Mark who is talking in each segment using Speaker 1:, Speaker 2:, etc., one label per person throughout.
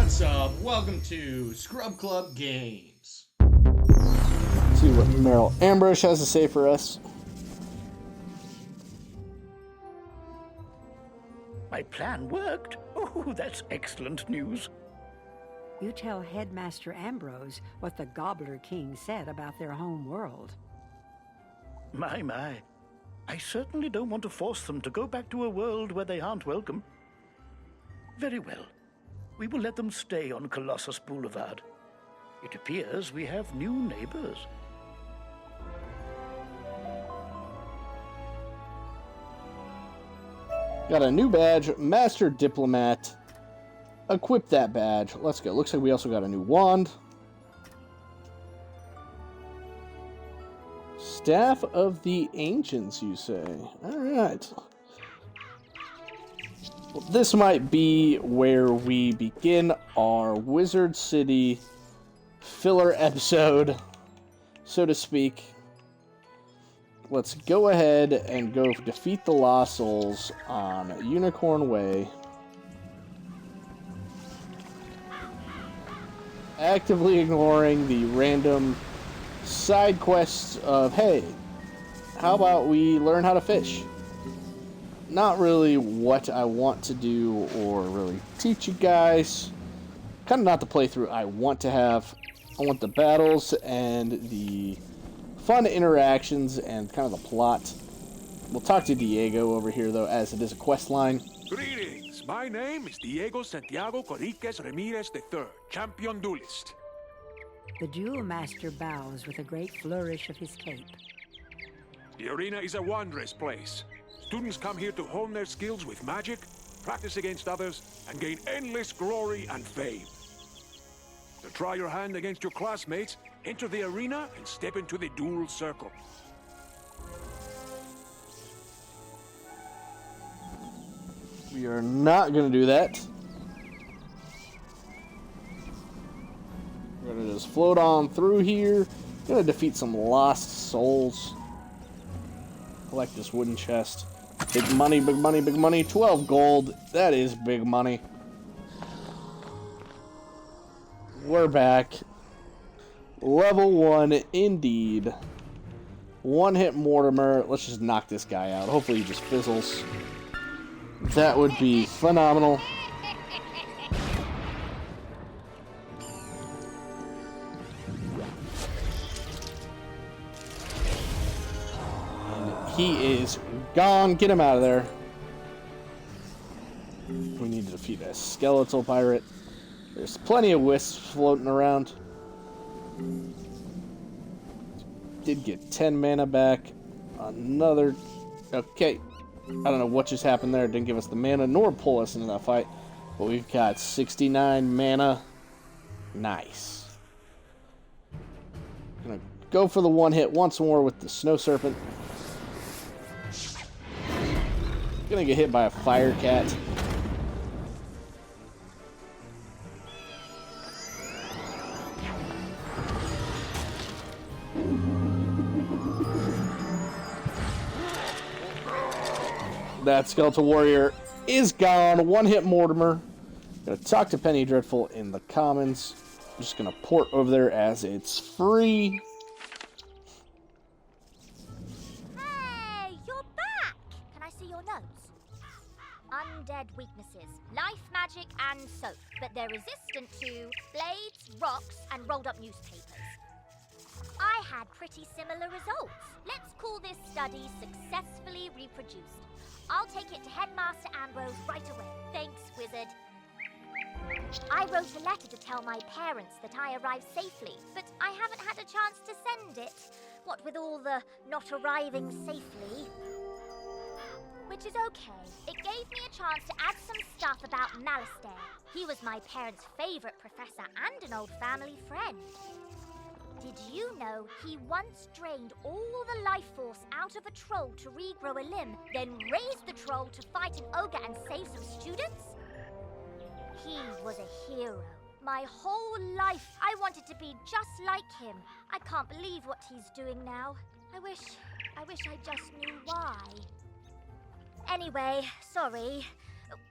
Speaker 1: What's up? Welcome to Scrub Club Games.
Speaker 2: Let's see what Meryl Ambrose has to say for us.
Speaker 3: My plan worked. Oh, that's excellent news.
Speaker 4: You tell Headmaster Ambrose what the Gobbler King said about their home world.
Speaker 3: My. I certainly don't want to force them to go back to a world where they aren't welcome. Very well. We will let them stay on Colossus Boulevard. It appears we have new neighbors.
Speaker 2: Got a new badge, Master Diplomat. Equip that badge. Let's go. Looks like we also got a new wand. Staff of the Ancients, you say? Alright. Well, this might be where we begin our Wizard City filler episode, so to speak. Let's go ahead and go defeat the Lost Souls on Unicorn Way. Actively ignoring the random side quests of, hey, how about we learn how to fish? Not really what I want to do or really teach you guys. Kind of not the playthrough I want to have. I want the battles and the fun interactions and kind of the plot. We'll talk to Diego over here, though, as it is a quest line.
Speaker 5: Greetings. My name is Diego Santiago Coriquez Ramirez III, champion duelist.
Speaker 4: The Duel Master bows with a great flourish of his cape.
Speaker 5: The arena is a wondrous place. Students come here to hone their skills with magic, practice against others, and gain endless glory and fame. To try your hand against your classmates, enter the arena and step into the duel circle.
Speaker 2: We are not going to do that. We're going to just float on through here. Going to defeat some lost souls. Collect this wooden chest. Big money, big money, big money. 12 gold. That is big money. We're back. Level 1, indeed. One-hit Mortimer. Let's just knock this guy out. Hopefully he just fizzles. That would be phenomenal. And he is gone. Get him out of there. We need to defeat a skeletal pirate. There's plenty of wisps floating around. Did get 10 mana back. Another... Okay. I don't know what just happened there. It didn't give us the mana nor pull us into that fight. But we've got 69 mana. Nice. Gonna go for the one hit once more with the Snow Serpent. Gonna get hit by a Fire Cat. That Skeletal Warrior is gone. One-hit Mortimer. Gonna talk to Penny Dreadful in the Commons. I'm just gonna port over there as it's free.
Speaker 6: Hey, you're back! Can I see your notes? Undead weaknesses, life magic and soap, but they're resistant to blades, rocks, and rolled up newspapers. I had pretty similar results. Let's call this study successfully reproduced. I'll take it to Headmaster Ambrose right away. Thanks, Wizard. I wrote a letter to tell my parents that I arrived safely, but I haven't had a chance to send it. What with all the not arriving safely. Which is okay. It gave me a chance to add some stuff about Malistaire. He was my parents' favorite professor and an old family friend. Did you know he once drained all the life force out of a troll to regrow a limb, then raised the troll to fight an ogre and save some students? He was a hero. My whole life I wanted to be just like him. I can't believe what he's doing now. I wish I just knew why. Anyway, sorry.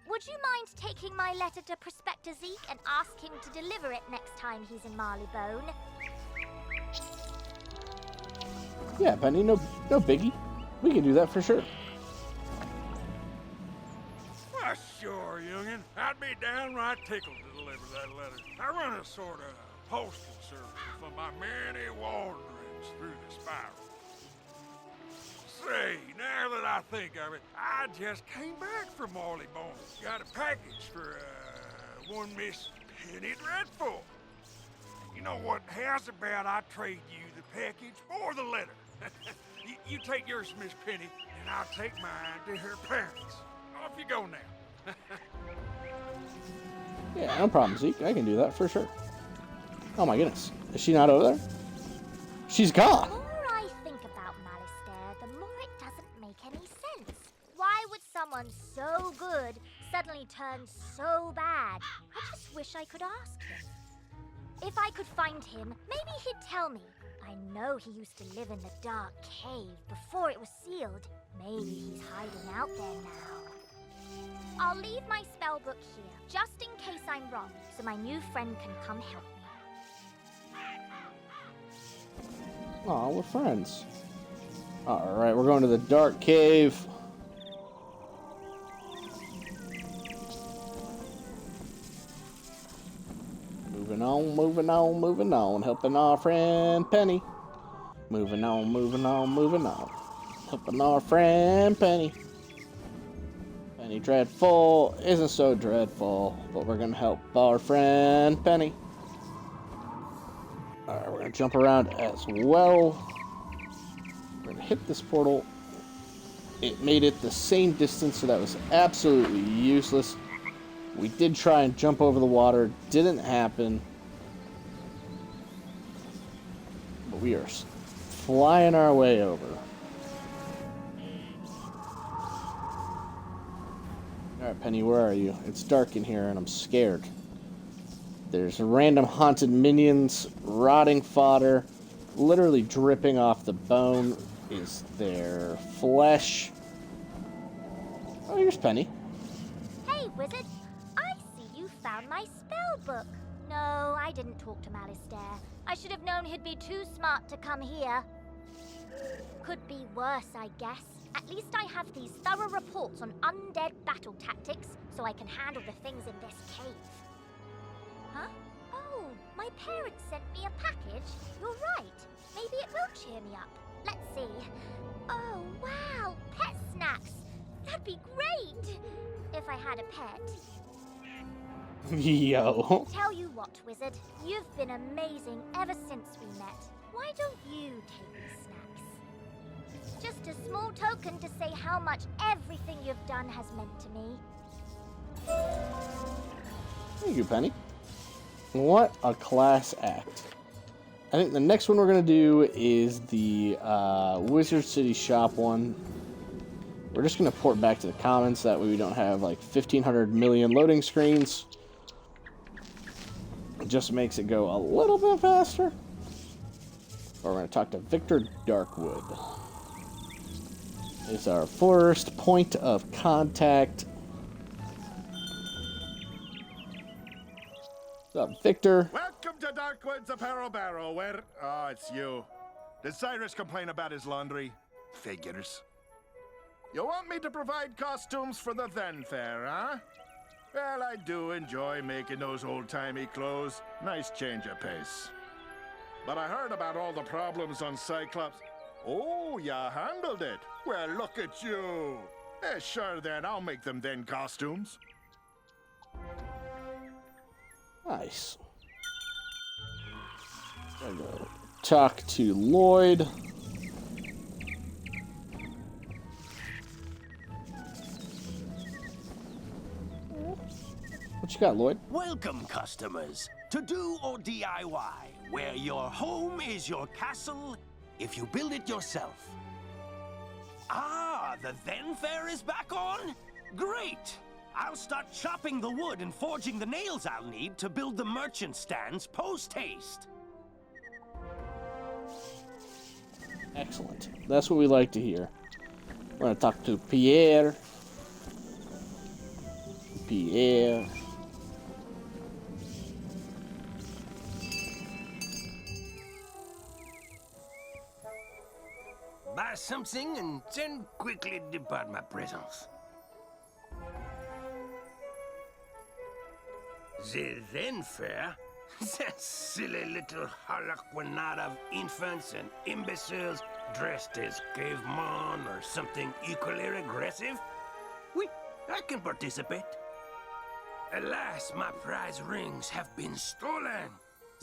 Speaker 6: Would you mind taking my letter to Prospector Zeke and ask him to deliver it next time he's in Marleybone?
Speaker 2: Yeah, Penny, no biggie. We can do that for sure.
Speaker 7: Why, sure, youngin'. I'd be downright tickled to deliver that letter. I run a sort of postal service for my many wanderings through the spiral. Say, now that I think of it, I just came back from Marleybone. Got a package for, one Miss Penny Dreadful. You know what? How's about I trade you the package or the letter? you take yours, Miss Penny, and I'll take mine to her parents. Off you go now.
Speaker 2: Yeah, no problem, Zeke. I can do that for sure. Oh my goodness. Is she not over there? She's gone.
Speaker 6: The more I think about Malistaire, the more it doesn't make any sense. Why would someone so good suddenly turn so bad? I just wish I could ask him. If I could find him, maybe he'd tell me. I know he used to live in the dark cave before it was sealed. Maybe he's hiding out there now. I'll leave my spell book here, just in case I'm wrong, so my new friend can come help me.
Speaker 2: Aw, we're friends. Alright, we're going to the dark cave. Moving on, moving on, moving on. Helping our friend Penny. Moving on, moving on, moving on. Helping our friend Penny. Penny Dreadful isn't so dreadful, but we're gonna help our friend Penny. Alright, we're gonna jump around as well. We're gonna hit this portal. It made it the same distance, so that was absolutely useless. We did try and jump over the water. Didn't happen. But we are flying our way over. Alright, Penny, where are you? It's dark in here and I'm scared. There's random haunted minions, rotting fodder, literally dripping off the bone is their flesh. Oh, here's Penny.
Speaker 6: Hey, wizard. I see you found my spell book. No, I didn't talk to Malistaire. I should have known he'd be too smart to come here. Could be worse, I guess. At least I have these thorough reports on undead battle tactics, so I can handle the things in this cave. Huh? Oh, my parents sent me a package. You're right. Maybe it will cheer me up. Let's see. Oh, wow, pet snacks. That'd be great if I had a pet.
Speaker 2: Yo.
Speaker 6: Tell you what, wizard. You've been amazing ever since we met. Why don't you take me snacks? Just a small token to say how much everything you've done has meant to me.
Speaker 2: Thank you, Penny. What a class act. I think the next one we're going to do is the Wizard City shop one. We're just going to port back to the commons, that way we don't have like 1,500 million loading screens. It just makes it go a little bit faster. We're going to talk to Victor Darkwood. It's our first point of contact. What's up, Victor?
Speaker 8: Welcome to Darkwood's Apparel Barrow, where... Oh, it's you. Did Cyrus complain about his laundry? Figures. You want me to provide costumes for the Then Fair, huh? Well, I do enjoy making those old-timey clothes. Nice change of pace. But I heard about all the problems on Cyclops. Oh, you handled it. Well, look at you. Sure then, I'll make them then costumes.
Speaker 2: Nice. Gotta go talk to Lloyd. What you got, Lloyd?
Speaker 9: Welcome, customers, to Do or DIY, where your home is your castle if you build it yourself. Ah, the Then Fair is back on? Great! I'll start chopping the wood and forging the nails I'll need to build the merchant stands post-haste.
Speaker 2: Excellent. That's what we like to hear. We're going to talk to Pierre. Pierre.
Speaker 9: Buy something and then quickly depart my presence. The then fair? That silly little harlequinade of infants and imbeciles dressed as cavemen or something equally regressive? Oui, I can participate. Alas, my prize rings have been stolen.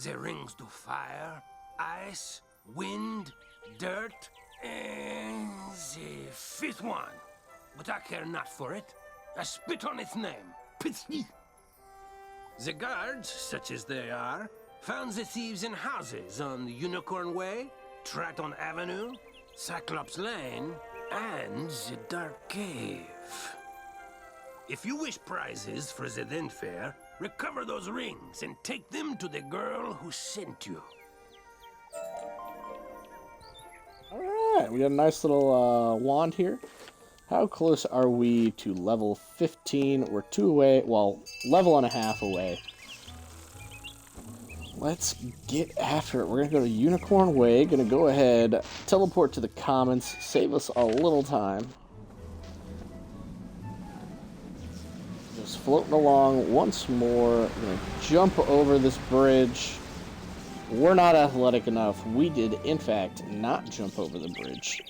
Speaker 9: The rings do fire, ice, wind, dirt, and the fifth one. But I care not for it. I spit on its name. Pity. The guards, such as they are, found the thieves in houses on the Unicorn Way, Triton Avenue, Cyclops Lane, and the Dark Cave. If you wish prizes for the then fair, recover those rings and take them to the girl who sent you.
Speaker 2: Alright, we got a nice little wand here. How close are we to level 15? We're 2 away. Well, level and a half away. Let's get after it. We're going to go to Unicorn Way. Going to go ahead, teleport to the Commons, save us a little time. Just floating along once more. We're going to jump over this bridge. We're not athletic enough. We did, in fact, not jump over the bridge.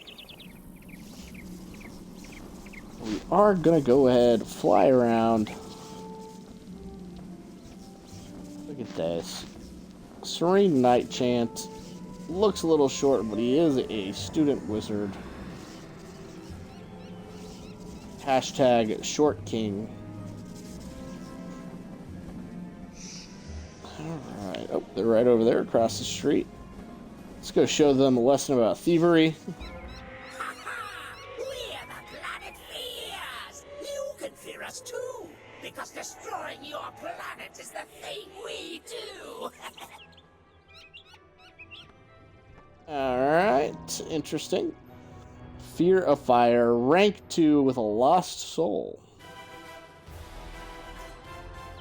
Speaker 2: We are going to go ahead, fly around. Look at this. Serene Night Chant. Looks a little short, but he is a student wizard. Hashtag Short King. Alright. Oh, they're right over there across the street. Let's go show them a lesson about thievery.
Speaker 9: Too, because destroying your planet is the thing we do.
Speaker 2: Alright, interesting. Fear of Fire, rank 2 with a lost soul.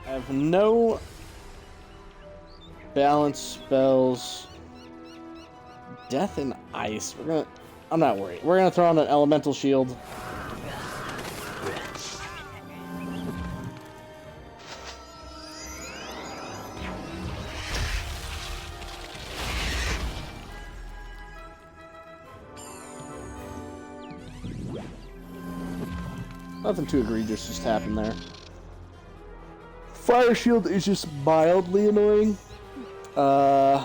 Speaker 2: I have no balance spells. Death and Ice. I'm not worried. We're gonna throw on an elemental shield. Nothing too egregious just happened there. Fire shield is just mildly annoying. I'm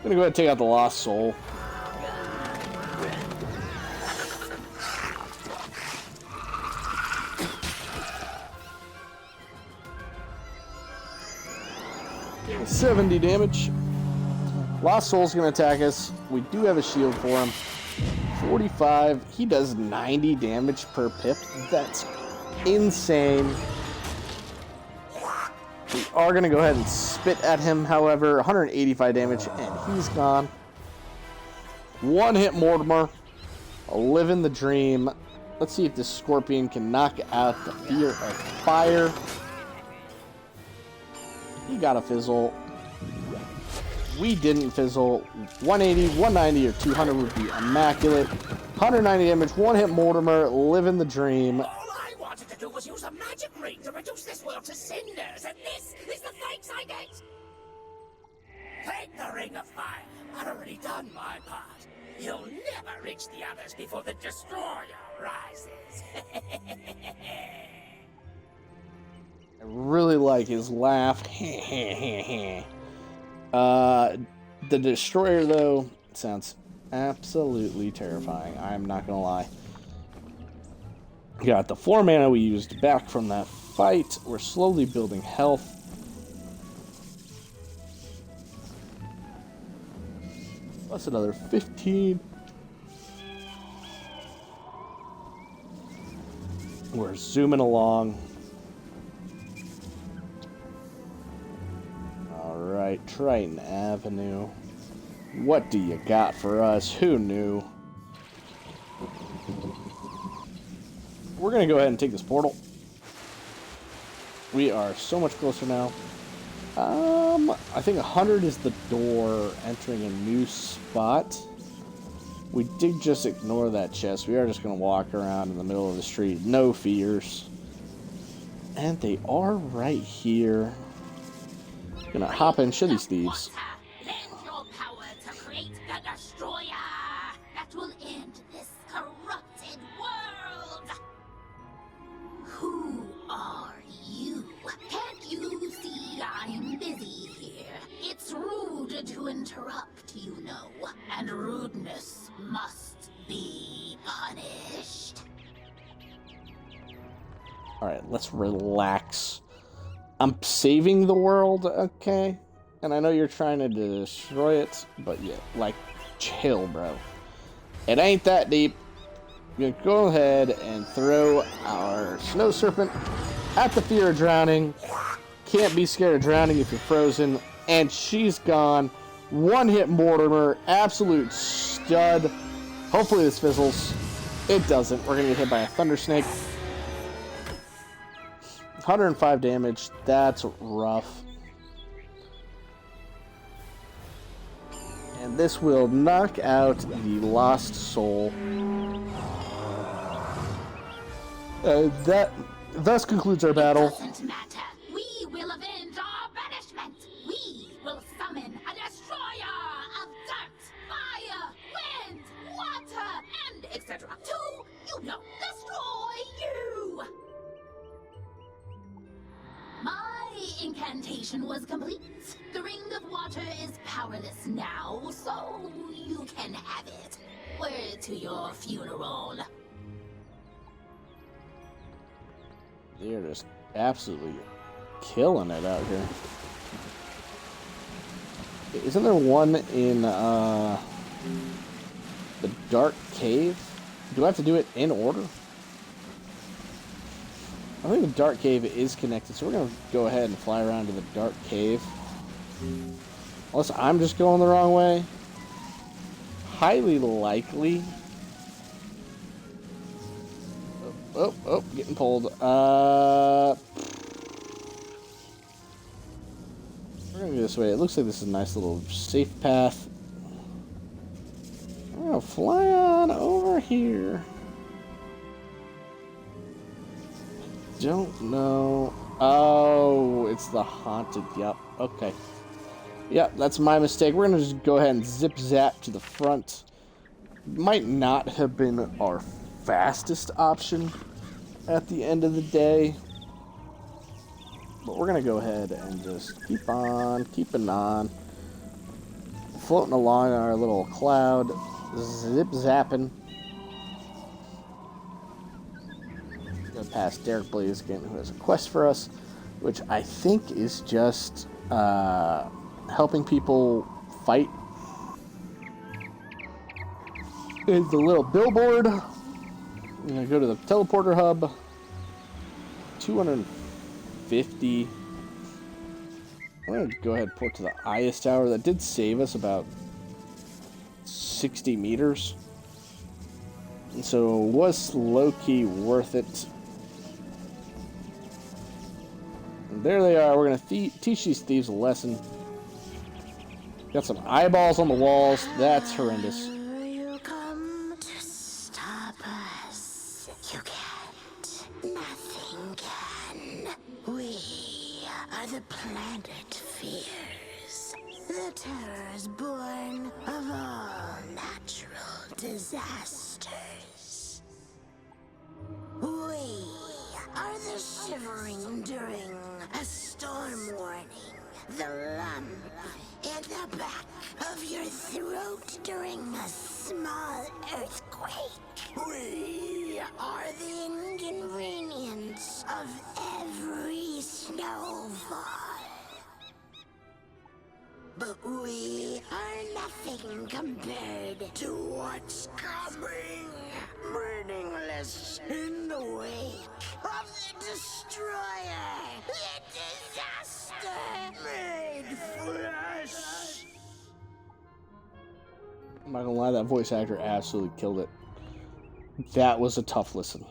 Speaker 2: gonna go ahead and take out the lost soul. Okay, 70 damage. Lost soul's gonna attack us. We do have a shield for him. 45. He does 90 damage per pip. That's insane. We are going to go ahead and spit at him, however. 185 damage, and he's gone. One hit Mortimer. Living the dream. Let's see if this Scorpion can knock out the Fear of Fire. He got a fizzle. We didn't fizzle. 180, 190, or 200 would be immaculate. 190 damage, one hit Mortimer, living the dream.
Speaker 9: All I wanted to do was use a magic ring to reduce this world to cinders, and this is the thanks I get. Take the Ring of Fire. I've already done my part. You'll never reach the others before the Destroyer rises.
Speaker 2: I really like his laugh. The Destroyer, though, sounds absolutely terrifying. I'm not gonna lie. Got the 4 mana we used back from that fight. We're slowly building health. Plus another 15. We're zooming along. Alright, Triton Avenue. What do you got for us? Who knew? We're we're going to go ahead and take this portal. We are so much closer now. I think 100 is the door entering a new spot. We did just ignore that chest. We are just going to walk around in the middle of the street. No fears. And they are right here. Gonna hop and show these thieves.
Speaker 10: Lend your power to create the destroyer that will end this corrupted world. Who are you? Can't you see I'm busy here? It's rude to interrupt, you know, and rudeness must be punished.
Speaker 2: Alright, let's relax. I'm saving the world, okay? And I know you're trying to destroy it, but yeah, like, chill, bro. It ain't that deep. We're gonna go ahead and throw our snow serpent at the fear of drowning. Can't be scared of drowning if you're frozen. And she's gone. One hit Mortimer, absolute stud. Hopefully this fizzles. It doesn't. We're gonna get hit by a thunder snake. 105 damage, that's rough. And this will knock out the lost soul. That thus concludes our battle.
Speaker 10: It doesn't matter. We will avenge our banishment. We will summon a destroyer of dirt, fire, wind, water, and etc. To, you know, destroy you. My incantation was complete. The ring of water is powerless now, so you can have it. Word to your funeral.
Speaker 2: They're just absolutely killing it out here. Isn't there one in the Dark Cave? Do I have to do it in order? I think the Dark Cave is connected, so we're going to go ahead and fly around to the Dark Cave. Unless I'm just going the wrong way. Highly likely. Oh, getting pulled. We're going to go this way. It looks like this is a nice little safe path. We're going to fly on over here. Don't know. Oh, it's the haunted. Yep. Okay. Yep, that's my mistake. We're gonna just go ahead and zip zap to the front. Might not have been our fastest option at the end of the day, but we're gonna go ahead and just keep on keeping on, floating along our little cloud, zip zapping. Past Derek Blaze again, who has a quest for us, which I think is just helping people fight. There's the little billboard. I'm gonna go to the teleporter hub. 250. I'm gonna go ahead and port to the Ias Tower. That did save us about 60 meters, and so it was low-key worth it. There they are. We're going to teach these thieves a lesson. Got some eyeballs on the walls. That's horrendous.
Speaker 10: You come to stop us. You can't. Nothing can. We are the planet fears. The terrors born of all natural disasters. We are the shivering during a storm warning, the lump in the back of your throat during a small earthquake. We are the inconvenience of every snowfall. But we are nothing compared to what's coming. Meaningless in the wake of the destroyer, the disaster made flesh.
Speaker 2: I'm not gonna lie, that voice actor absolutely killed it. That was a tough listen.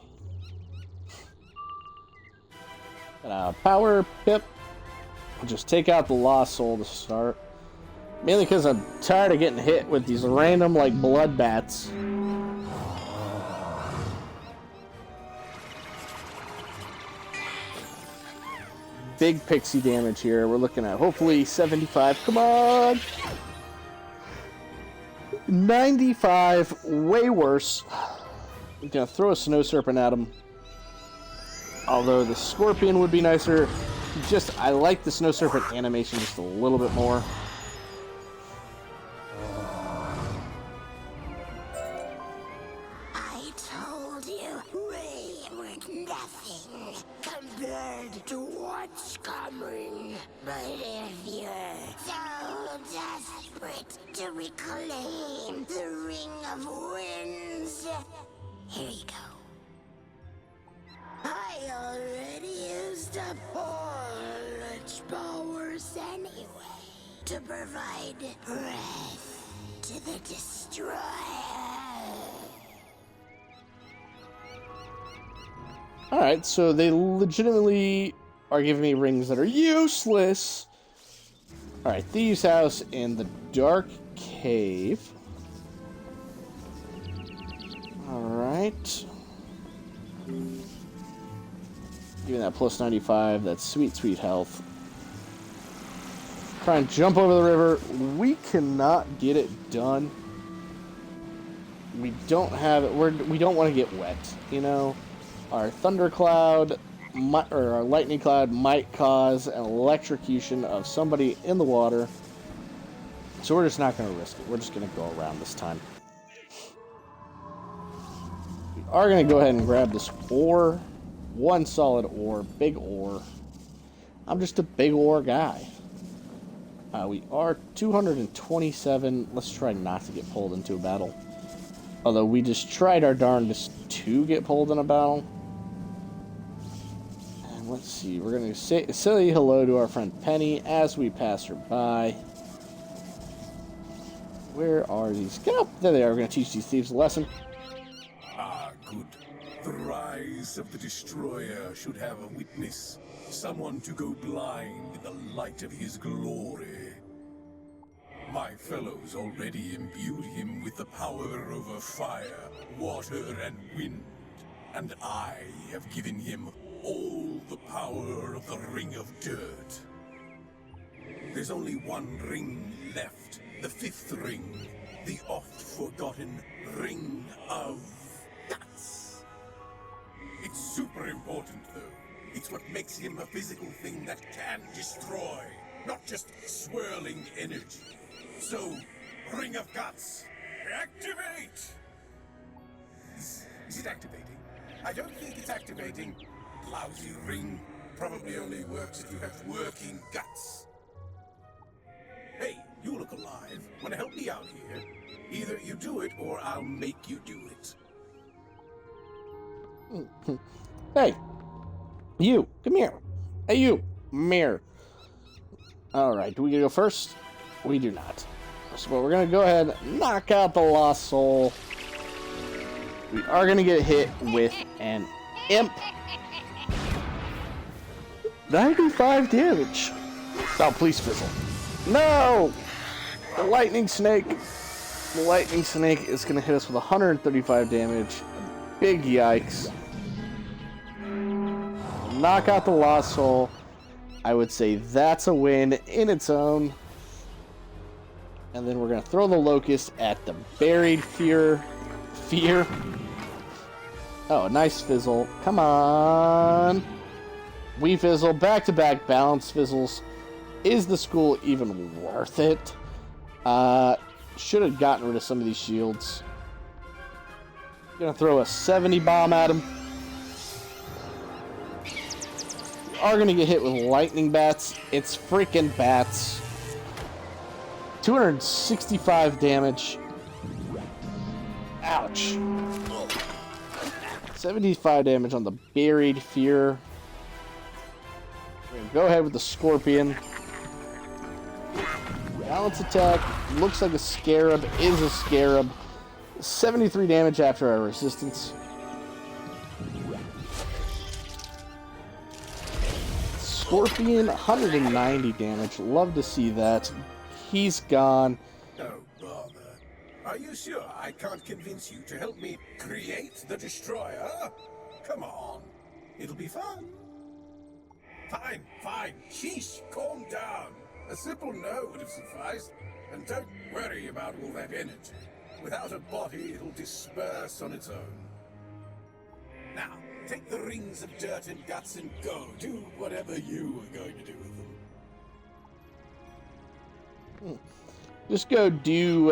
Speaker 2: Power Pip. Just take out the Lost Soul to start. Mainly because I'm tired of getting hit with these random, like, blood bats. Big pixie damage here. We're looking at hopefully 75. Come on! 95. Way worse. I'm gonna throw a Snow Serpent at him. Although the Scorpion would be nicer. I like the Snow Serpent animation just a little bit more.
Speaker 10: I told you we were nothing compared to what's coming. But if you're so desperate to reclaim the Ring of Winds, here you go. I already used up all its powers anyway to provide breath to the Destroyer.
Speaker 2: Alright, so they legitimately are giving me rings that are useless. Alright, Thieves' House and the Dark Cave. Alright. Giving that plus 95, that's sweet, sweet health. Try and jump over the river. We cannot get it done. We don't have it. We don't want to get wet, you know? Our thundercloud, or our lightning cloud might cause an electrocution of somebody in the water. So we're just not going to risk it. We're just going to go around this time. We are going to go ahead and grab this ore. One solid ore, big ore. I'm just a big ore guy. We are 227. Let's try not to get pulled into a battle. Although we just tried our darndest to get pulled in a battle. And let's see, we're going to say hello to our friend Penny as we pass her by. Where are these? Get up! There they are. We're going to teach these thieves a lesson.
Speaker 11: Ah, good. The rise of the Destroyer should have a witness. Someone to go blind in the light of his glory. My fellows already imbued him with the power over fire, water, and wind. And I have given him all the power of the Ring of Dirt. There's only one ring left, the fifth ring, the oft-forgotten Ring of Guts. It's super important, though. It's what makes him a physical thing that can destroy, not just swirling energy. So, Ring of Guts, activate! Is it activating? I don't think it's activating. Lousy ring probably only works if you have working guts. Hey, you look alive. Want to help me out here? Either you do it, or I'll make you do it.
Speaker 2: Hey! You! Come here! Hey, you! Mirror. Alright, do we go first? We do not. So we're going to go ahead and knock out the Lost Soul. We are going to get hit with an Imp. 95 damage. Oh, please fizzle. No! The Lightning Snake. The Lightning Snake is going to hit us with 135 damage. Big yikes. Knock out the Lost Soul. I would say that's a win in its own. And then we're going to throw the Locust at the Buried Fear. Oh, a nice fizzle. Come on. We fizzle. Back-to-back balance fizzles. Is the school even worth it? Should have gotten rid of some of these shields. Going to throw a 70 bomb at him. We are going to get hit with lightning bats. It's freaking bats. 265 damage. Ouch. 75 damage on the Buried Fear. We're going to go ahead with the Scorpion. Balance attack. Looks like a Scarab. Is a Scarab. 73 damage after our resistance. Scorpion, 190 damage. Love to see that. He's gone.
Speaker 11: Oh, bother. Are you sure I can't convince you to help me create the Destroyer? Come on. It'll be fun. Fine, fine. Sheesh, calm down. A simple no would have sufficed. And don't worry about all that energy. Without a body, it'll disperse on its own. Now, take the rings of dirt and guts and go. Do whatever you were going to do with them.
Speaker 2: Just go do,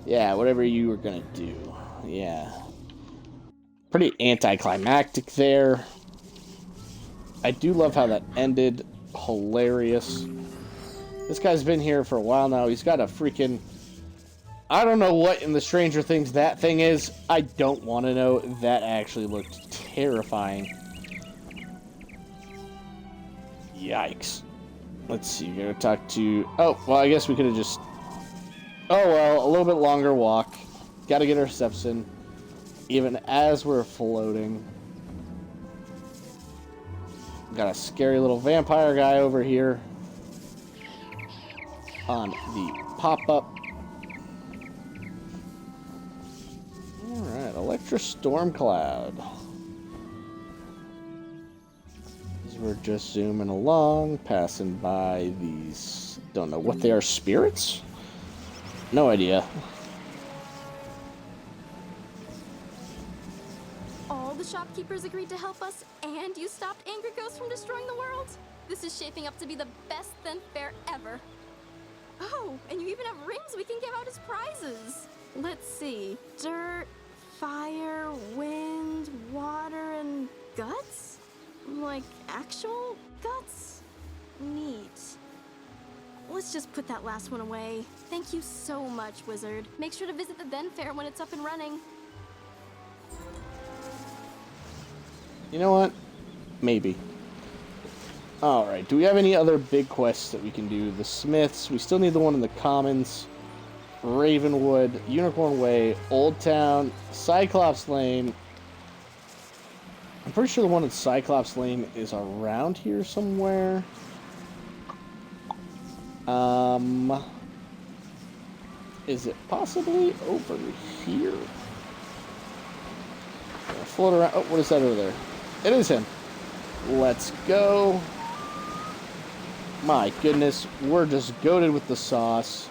Speaker 2: yeah, whatever you were gonna do. Yeah. Pretty anticlimactic there. I do love how that ended. Hilarious. This guy's been here for a while now. He's got a freaking... I don't know what in the Stranger Things that thing is. I don't want to know. That actually looked terrifying. Yikes. Let's see. We're going to talk to... Oh, well, I guess we could have just... Oh, well, a little bit longer walk. Got to get our steps in. Even as we're floating. Got a scary little vampire guy over here. On the pop-up. Alright, Electra Storm Cloud. As we're just zooming along, passing by these... Don't know what they are, spirits? No idea.
Speaker 12: All the shopkeepers agreed to help us, and you stopped Angry Ghost from destroying the world? This is shaping up to be the best Zen fair ever. Oh, and you even have rings we can give out as prizes. Let's see. Dirt, fire, wind, water, and guts? Like actual guts? Neat. Let's just put that last one away. Thank you so much, Wizard. Make sure to visit the Zen fair when it's up and running.
Speaker 2: You know what? Maybe. Alright, do we have any other big quests that we can do? The Smiths, we still need the one in the Commons, Ravenwood, Unicorn Way, Old Town, Cyclops Lane. I'm pretty sure the one in Cyclops Lane is around here somewhere. Is it possibly over here? Float around. Oh, what is that over there? It is him. Let's go. My goodness, we're just goated with the sauce.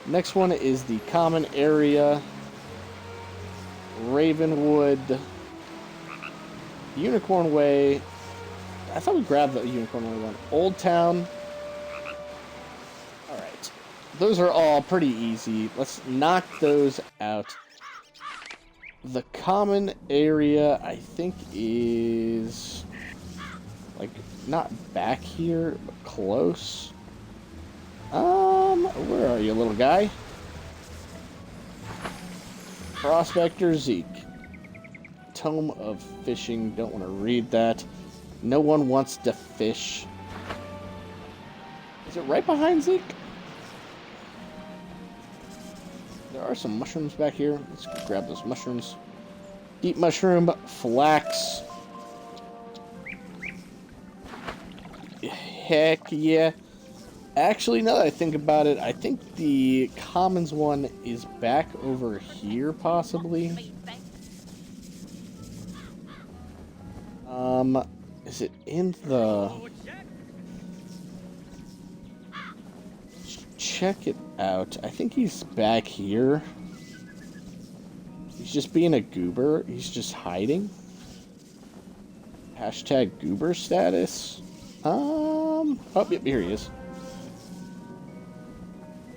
Speaker 2: Next one is the common area. Ravenwood. Unicorn Way. I thought we grabbed the Unicorn Way one. Old Town. Alright. Those are all pretty easy. Let's knock those out. The common area, I think, is... like, not back here, but close. Where are you, little guy? Prospector Zeke. Tome of Fishing. Don't want to read that. No one wants to fish. Is it right behind Zeke? There are some mushrooms back here. Let's go grab those mushrooms. Deep mushroom, flax. Heck yeah. Actually, now that I think about it, I think the commons one is back over here, possibly. Is it in the... Check it out. I think he's back here. He's just being a goober. He's just hiding. Hashtag goober status. Oh, yep, here he is.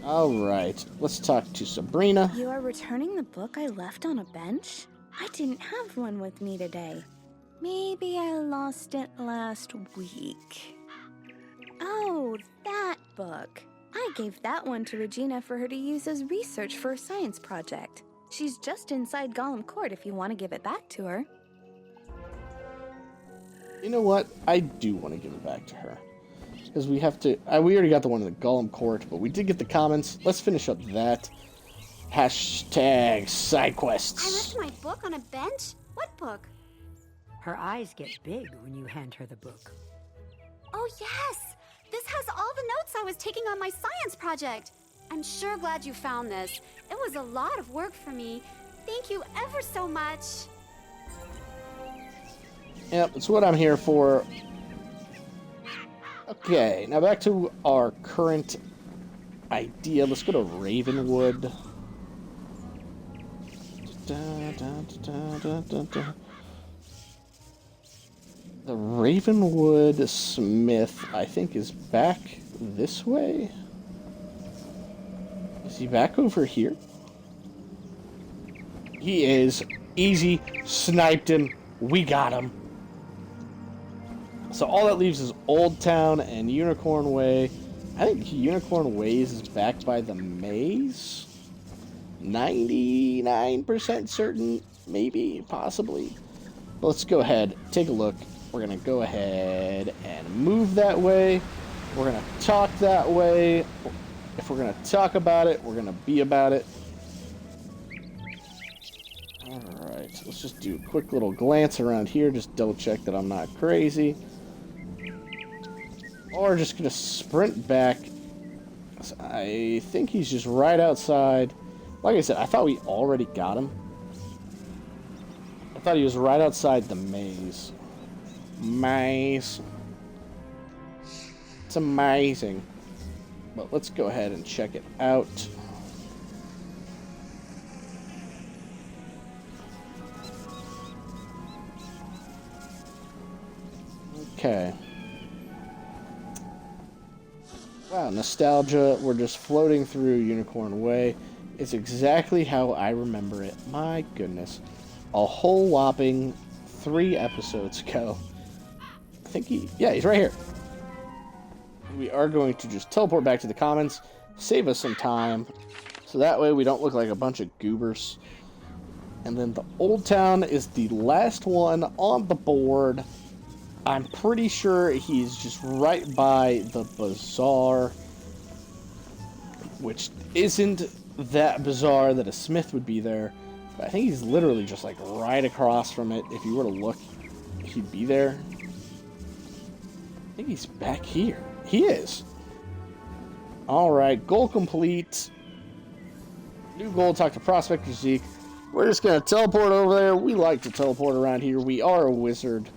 Speaker 2: Alright, let's talk to Sabrina.
Speaker 13: You are returning the book I left on a bench? I didn't have one with me today. Maybe I lost it last week. Oh, that book. I gave that one to Regina for her to use as research for a science project. She's just inside Gollum Court if you want to give it back to her.
Speaker 2: You know what? I do want to give it back to her. Because we have to... we already got the one in the Gollum Court, but we did get the commons. Let's finish up that. Hashtag side quests.
Speaker 14: I left my book on a bench? What book?
Speaker 4: Her eyes get big when you hand her the book.
Speaker 14: Oh, yes! This has all the notes I was taking on my science project. I'm sure glad you found this. It was a lot of work for me. Thank you ever so much.
Speaker 2: Yep, that's what I'm here for. Okay, now back to our current idea. Let's go to Ravenwood. The Ravenwood Smith, I think, is back this way. Is he back over here? He is. Easy. Sniped him. We got him. So all that leaves is Old Town and Unicorn Way. I think Unicorn Ways is backed by the maze. 99% certain, maybe, possibly. But let's go ahead, take a look. We're going to go ahead and move that way. We're going to talk that way. If we're going to talk about it, we're going to be about it. Alright, let's just do a quick little glance around here. Just double check that I'm not crazy. Or just going to sprint back. I think he's just right outside. Like I said, I thought we already got him. I thought he was right outside the maze. Maze. It's amazing. But let's go ahead and check it out. Okay. Wow, nostalgia. We're just floating through Unicorn Way. It's exactly how I remember it. My goodness. A whole whopping 3 episodes ago. I think he's right here. We are going to just teleport back to the commons, save us some time, so that way we don't look like a bunch of goobers. And then the Old Town is the last one on the board. I'm pretty sure he's just right by the bazaar, which isn't that bizarre that a smith would be there. But I think he's literally just like right across from it. If you were to look, he'd be there. I think he's back here. He is. Alright, goal complete. New goal, talk to Prospector Zeke. We're just going to teleport over there. We like to teleport around here. We are a wizard.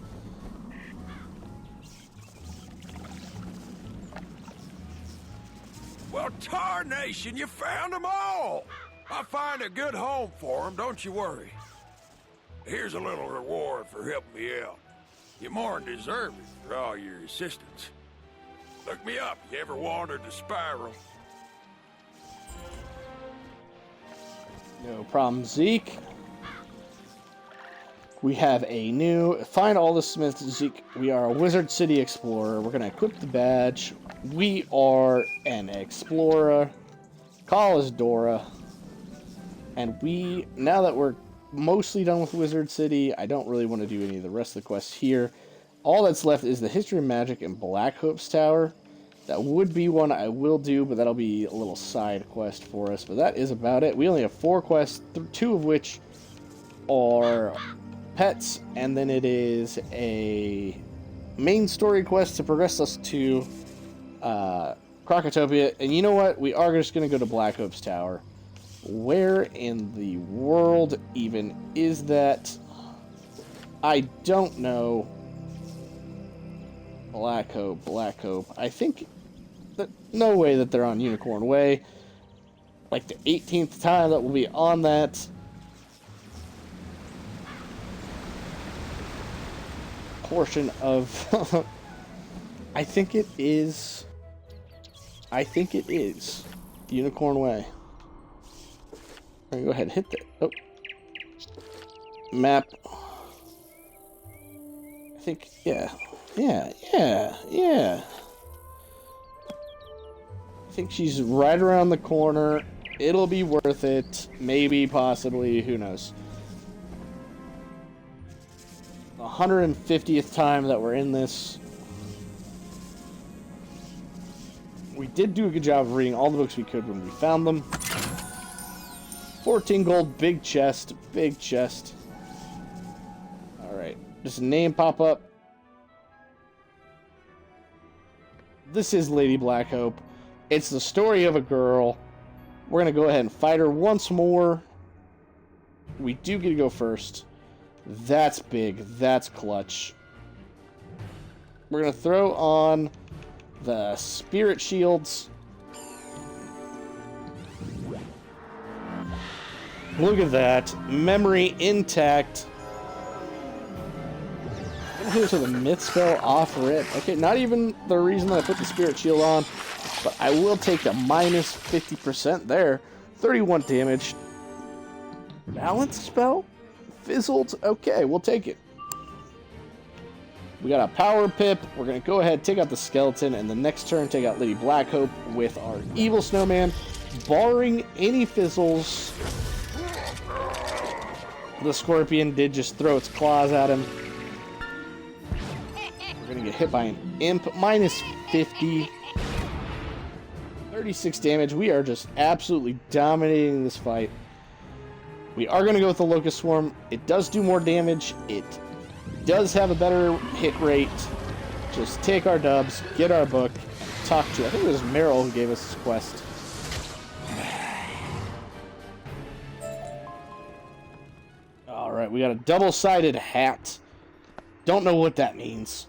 Speaker 7: Well, tarnation, you found them all! I'll find a good home for them, don't you worry. Here's a little reward for helping me out. You more than deserve it for all your assistance. Look me up if you ever wandered the spiral.
Speaker 2: No problem, Zeke. We have a new... Find all the Smiths, Zeke. We are a Wizard City Explorer. We're going to equip the badge. We are an Explorer. Call us Dora. And we... Now that we're mostly done with Wizard City, I don't really want to do any of the rest of the quests here. All that's left is the History of Magic and Black Hope's Tower. That would be one I will do, but that'll be a little side quest for us. But that is about it. We only have 4 quests, 2 of which are pets, and then it is a main story quest to progress us to Krokotopia. And you know what? We are just going to go to Black Hope's Tower. Where in the world even is that? I don't know. Black Hope. I think that no way that they're on Unicorn Way. Like the 18th time that we'll be on that. Portion of... I think it is Unicorn Way. All right, go ahead and hit that. Oh. Map. I think, yeah. I think she's right around the corner. It'll be worth it. Maybe, possibly, who knows. 150th time that we're in this. We did do a good job of reading all the books we could when we found them. 14 gold, big chest. Alright. Just a name pop up. This is Lady Blackhope. It's the story of a girl. We're going to go ahead and fight her once more. We do get to go first. That's big. That's clutch. We're going to throw on the spirit shields. Look at that. Memory intact. Here's the myth spell off rip. Okay, not even the reason that I put the spirit shield on, but I will take the minus 50% there. 31 damage. Balance spell? Fizzled? Okay, we'll take it. We got a power pip. We're going to go ahead, take out the skeleton, and the next turn take out Lady Blackhope with our evil snowman. Barring any fizzles, the scorpion did just throw its claws at him. We're going to get hit by an imp. Minus 50. 36 damage. We are just absolutely dominating this fight. We are going to go with the Locust Swarm. It does do more damage. It does have a better hit rate. Just take our dubs, get our book, and talk to... I think it was Meryl who gave us this quest. Alright, we got a double-sided hat. Don't know what that means.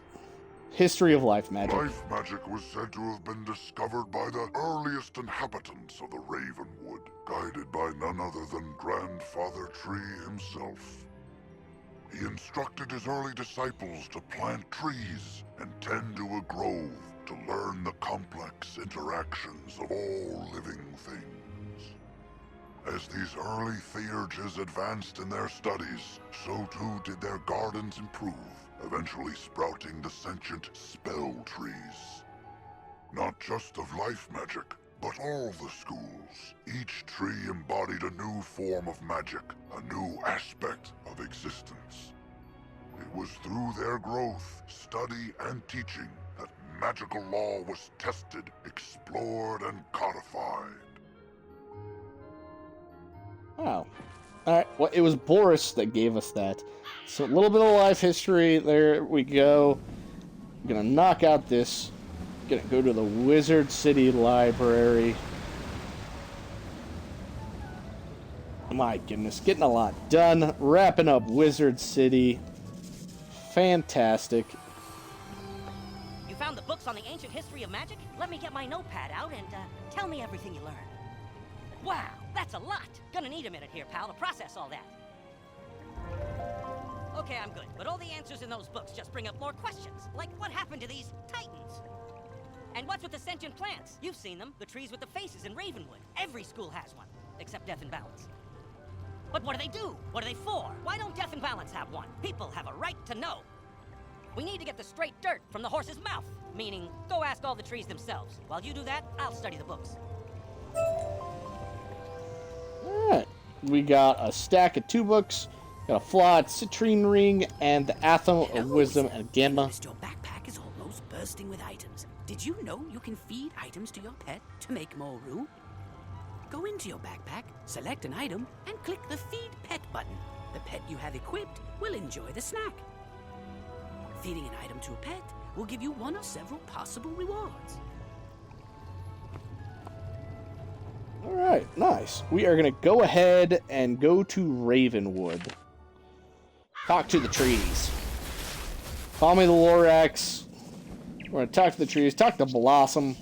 Speaker 2: History of life magic.
Speaker 15: Life magic was said to have been discovered by the earliest inhabitants of the Ravenwood, guided by none other than Grandfather Tree himself. He instructed his early disciples to plant trees and tend to a grove to learn the complex interactions of all living things. As these early theurges advanced in their studies, so too did their gardens improve, eventually sprouting the sentient spell trees. Not just of life magic, but all the schools. Each tree embodied a new form of magic, a new aspect of existence. It was through their growth, study, and teaching that magical law was tested, explored, and codified.
Speaker 2: Wow. Alright, well, it was Boris that gave us that. So a little bit of life history. There we go. I'm gonna knock out this. Gonna go to the Wizard City Library. My goodness, getting a lot done. Wrapping up Wizard City. Fantastic.
Speaker 16: You found the books on the ancient history of magic? Let me get my notepad out and tell me everything you learned. Wow, that's a lot. Gonna need a minute here, pal, to process all that. Okay, I'm good, but all the answers in those books just bring up more questions. Like, what happened to these titans? And what's with the sentient plants? You've seen them, the trees with the faces in Ravenwood. Every school has one, except Death and Balance. But what do they do? What are they for? Why don't Death and Balance have one? People have a right to know. We need to get the straight dirt from the horse's mouth. Meaning, go ask all the trees themselves. While you do that, I'll study the books.
Speaker 2: Alright. We got a stack of 2 books. Got a flawed citrine ring and the Atham of Wisdom and Gamma.
Speaker 17: Your backpack is almost bursting with items. Did you know you can feed items to your pet to make more room? Go into your backpack, select an item, and click the Feed Pet button. The pet you have equipped will enjoy the snack. Feeding an item to a pet will give you one of several possible rewards.
Speaker 2: Alright, nice. We are going to go ahead and go to Ravenwood. Talk to the trees. Call me the Lorax. We're going to talk to the trees. Talk to Blossom.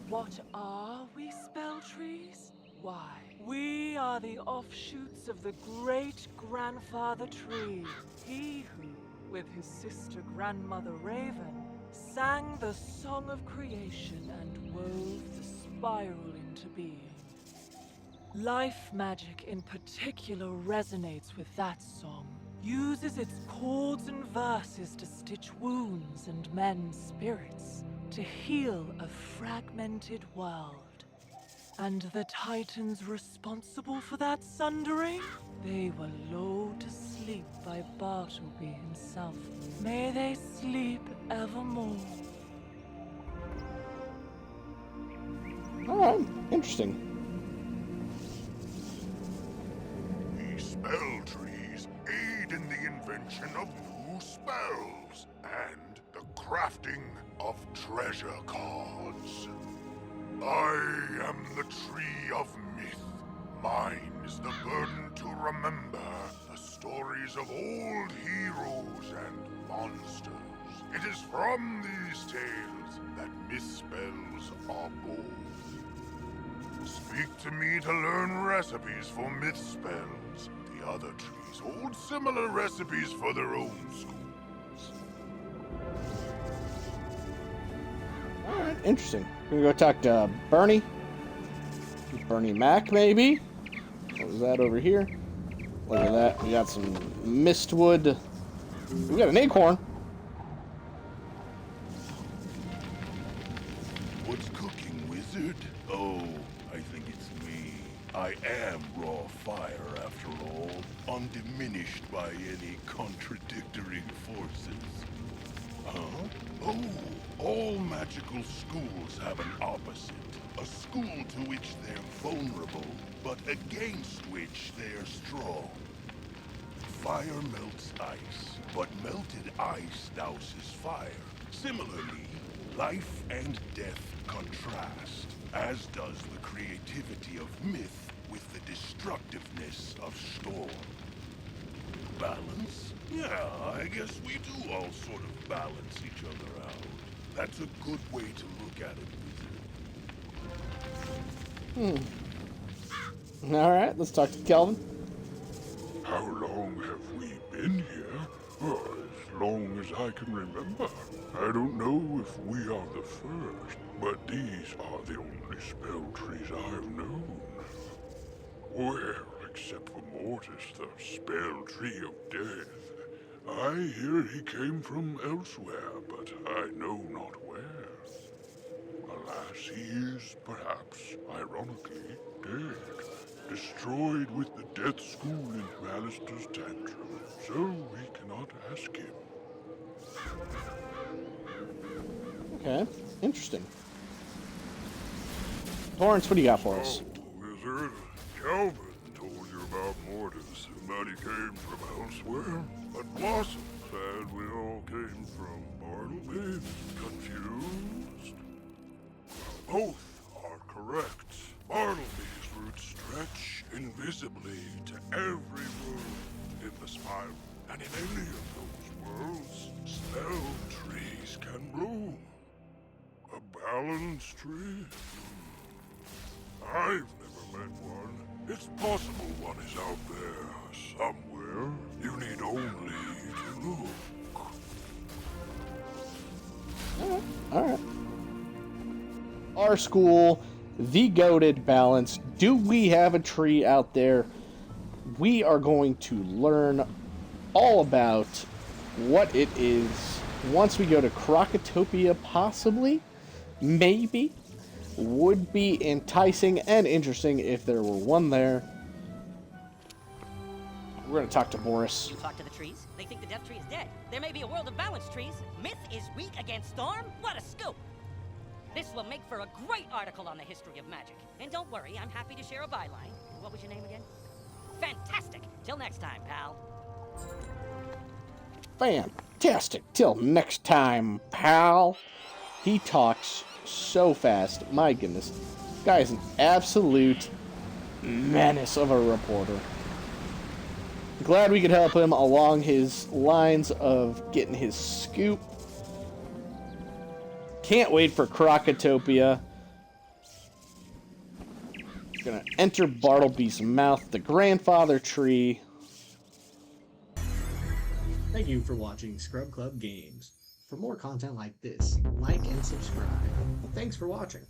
Speaker 18: What are we, spell trees? Why, we are the offshoots of the great grandfather tree. He who, with his sister grandmother Raven, sang the song of creation and wove the spiral into being. Life magic in particular resonates with that song, uses its chords and verses to stitch wounds and mend spirits, to heal a fragmented world. And the titans responsible for that sundering? They were lulled to sleep by Bartleby himself. May they sleep evermore.
Speaker 2: Alright, interesting.
Speaker 15: These spell trees aid in the invention of new of treasure cards. I am the Tree of Myth. Mine is the burden to remember the stories of old heroes and monsters. It is from these tales that myth spells are born. Speak to me to learn recipes for myth spells. The other trees hold similar recipes for their own schools.
Speaker 2: Alright, interesting. We're gonna go talk to Bernie. Bernie Mac, maybe? What was that over here? Look at that. We got some mistwood. We got an acorn.
Speaker 11: What's cooking, wizard? Oh, I think it's me. I am raw fire, after all, undiminished by any contradictory forces. Huh? Oh, all magical schools have an opposite. A school to which they're vulnerable, but against which they're strong. Fire melts ice, but melted ice douses fire. Similarly, life and death contrast, as does the creativity of myth with the destructiveness of storm. Balance? Yeah, I guess we do all sort of balance each other out. That's a good way to look at it, wizard.
Speaker 2: Alright, let's talk to Kelvin.
Speaker 15: How long have we been here? Oh, as long as I can remember. I don't know if we are the first, but these are the only spell trees I've known. Well, except for Mortis, the spell tree of death. I hear he came from elsewhere, but I know not where. Alas, he is, perhaps, ironically, dead. Destroyed with the death school in Malister's tantrum, so we cannot ask him.
Speaker 2: Okay, interesting. Torrance, what do you got for us?
Speaker 15: Wizard, Kelvin told you about Mortis and that he came from elsewhere. But Blossom said we all came from Bartleby. Confused? Both are correct. Bartleby's roots stretch invisibly to every world in the spiral. And in any of those worlds, spell trees can bloom. A balance tree? I've never met one. It's possible one is out there somewhere. You need only to look.
Speaker 2: Alright. Our school, the goated balance. Do we have a tree out there? We are going to learn all about what it is once we go to Krokotopia, possibly. Maybe. Would be enticing and interesting if there were one there. We're going to talk to Boris.
Speaker 16: You talk to the trees? They think the death tree is dead. There may be a world of balanced trees. Myth is weak against storm? What a scoop! This will make for a great article on the history of magic. And don't worry, I'm happy to share a byline. What was your name again? Fantastic! Till next time, pal.
Speaker 2: Fantastic. Till next time, pal. He talks so fast. My goodness. Guy is an absolute menace of a reporter. Glad we could help him along his lines of getting his scoop. Can't wait for Krokotopia. Gonna enter Bartleby's mouth, the grandfather tree.
Speaker 1: Thank you for watching Scrub Club Games. For more content like this, like and subscribe. Thanks for watching.